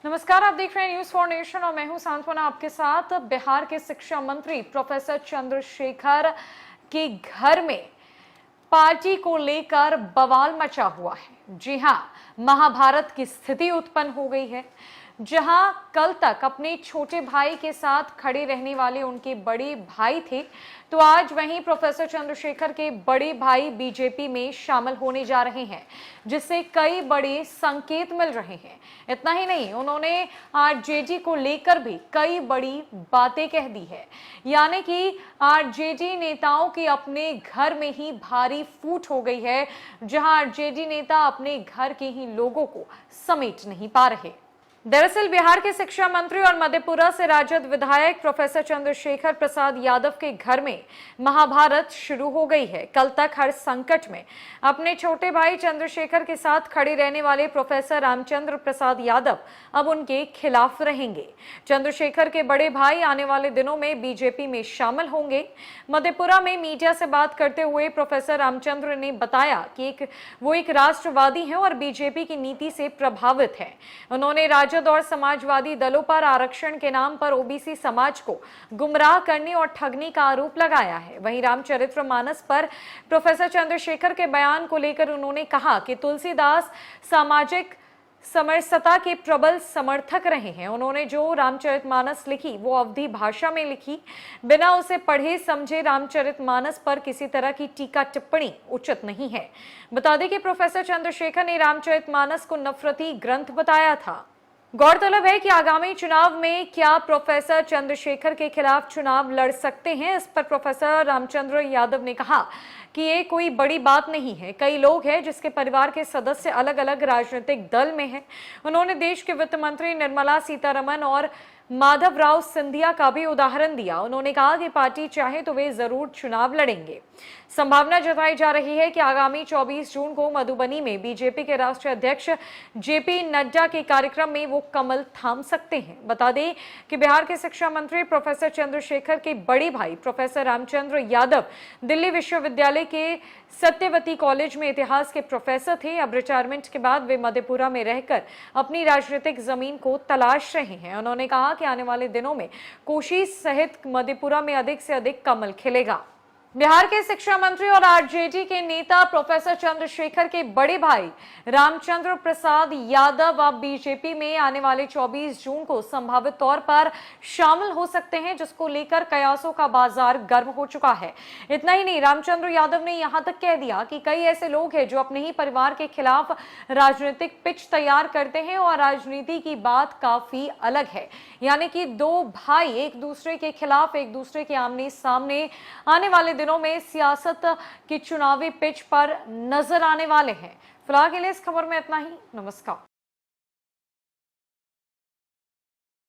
नमस्कार, आप देख रहे हैं न्यूज फॉर नेशन और मैं हूं सांत्वना आपके साथ। बिहार के शिक्षा मंत्री प्रोफेसर चंद्रशेखर के घर में पार्टी को लेकर बवाल मचा हुआ है। जी हां, महाभारत की स्थिति उत्पन्न हो गई है, जहां कल तक अपने छोटे भाई के साथ खड़े रहने वाले उनके बड़े भाई थे, तो आज वहीं प्रोफेसर चंद्रशेखर के बड़े भाई बीजेपी में शामिल होने जा रहे हैं, जिससे कई बड़े संकेत मिल रहे हैं। इतना ही नहीं, उन्होंने आरजेडी को लेकर भी कई बड़ी बातें कह दी है, यानी कि आरजेडी नेताओं की अपने घर में ही भारी फूट हो गई है, जहां आरजेडी नेता अपने घर के ही लोगों को समेट नहीं पा रहे। दरअसल बिहार के शिक्षा मंत्री और मधेपुरा से राजद विधायक प्रोफेसर चंद्रशेखर प्रसाद यादव के घर में महाभारत शुरू हो गई है। कल तक हर संकट में अपने छोटे भाई चंद्रशेखर के साथ खड़े रहने वाले प्रोफेसर रामचंद्र प्रसाद यादव अब उनके खिलाफ रहेंगे। चंद्रशेखर के बड़े भाई आने वाले दिनों में बीजेपी में शामिल होंगे। मधेपुरा में मीडिया से बात करते हुए प्रोफेसर रामचंद्र ने बताया कि वो एक राष्ट्रवादी हैं और बीजेपी की नीति से प्रभावित हैं। उन्होंने राजद और समाजवादी दलों पर आरक्षण के नाम पर ओबीसी समाज को गुमराह करने और ठगने का आरोप लगाया है। वहीं रामचरितमानस पर प्रोफेसर चंद्रशेखर के बयान को लेकर उन्होंने कहा कि तुलसीदास सामाजिक समरसता के प्रबल समर्थक रहे हैं। उन्होंने जो रामचरितमानस लिखी वो अवधी भाषा में लिखी, बिना उसे पढ़े समझे रामचरितमानस पर किसी तरह की टीका टिप्पणी उचित नहीं है। बता दें कि प्रोफेसर चंद्रशेखर ने रामचरितमानस को नफरती ग्रंथ बताया था। गौरतलब है कि आगामी चुनाव में क्या प्रोफेसर चंद्रशेखर के खिलाफ चुनाव लड़ सकते हैं, इस पर प्रोफेसर रामचंद्र यादव ने कहा कि ये कोई बड़ी बात नहीं है। कई लोग हैं जिसके परिवार के सदस्य अलग अलग राजनीतिक दल में हैं। उन्होंने देश के वित्त मंत्री निर्मला सीतारमण और माधवराव सिंधिया का भी उदाहरण दिया। उन्होंने कहा कि पार्टी चाहे तो वे जरूर चुनाव लड़ेंगे। संभावना जताई जा रही है कि आगामी 24 जून को मधुबनी में बीजेपी के राष्ट्रीय अध्यक्ष जेपी नड्डा के कार्यक्रम में वो कमल थाम सकते हैं। बता दें कि बिहार के शिक्षा मंत्री प्रोफेसर चंद्रशेखर के बड़े भाई प्रोफेसर रामचंद्र यादव दिल्ली विश्वविद्यालय के सत्यवती कॉलेज में इतिहास के प्रोफेसर थे। अब रिटायरमेंट के बाद वे मधेपुरा में रहकर अपनी राजनीतिक जमीन को तलाश रहे हैं। उन्होंने कहा कि आने वाले दिनों में कोशी सहित मधेपुरा में अधिक से अधिक कमल खिलेगा। बिहार के शिक्षा मंत्री और आरजेडी के नेता प्रोफेसर चंद्रशेखर के बड़े भाई रामचंद्र प्रसाद यादव अब बीजेपी में आने वाले 24 जून को संभावित तौर पर शामिल हो सकते हैं, जिसको लेकर कयासों का बाजार गर्म हो चुका है। इतना ही नहीं, रामचंद्र यादव ने यहां तक कह दिया कि कई ऐसे लोग हैं जो अपने ही परिवार के खिलाफ राजनीतिक पिच तैयार करते हैं और राजनीति की बात काफी अलग है, यानी कि दो भाई एक दूसरे के खिलाफ, एक दूसरे के आमने सामने आने वाले दिनों में सियासत की चुनावी पिच पर नजर आने वाले हैं। फिलहाल के लिए इस खबर में इतना ही। नमस्कार।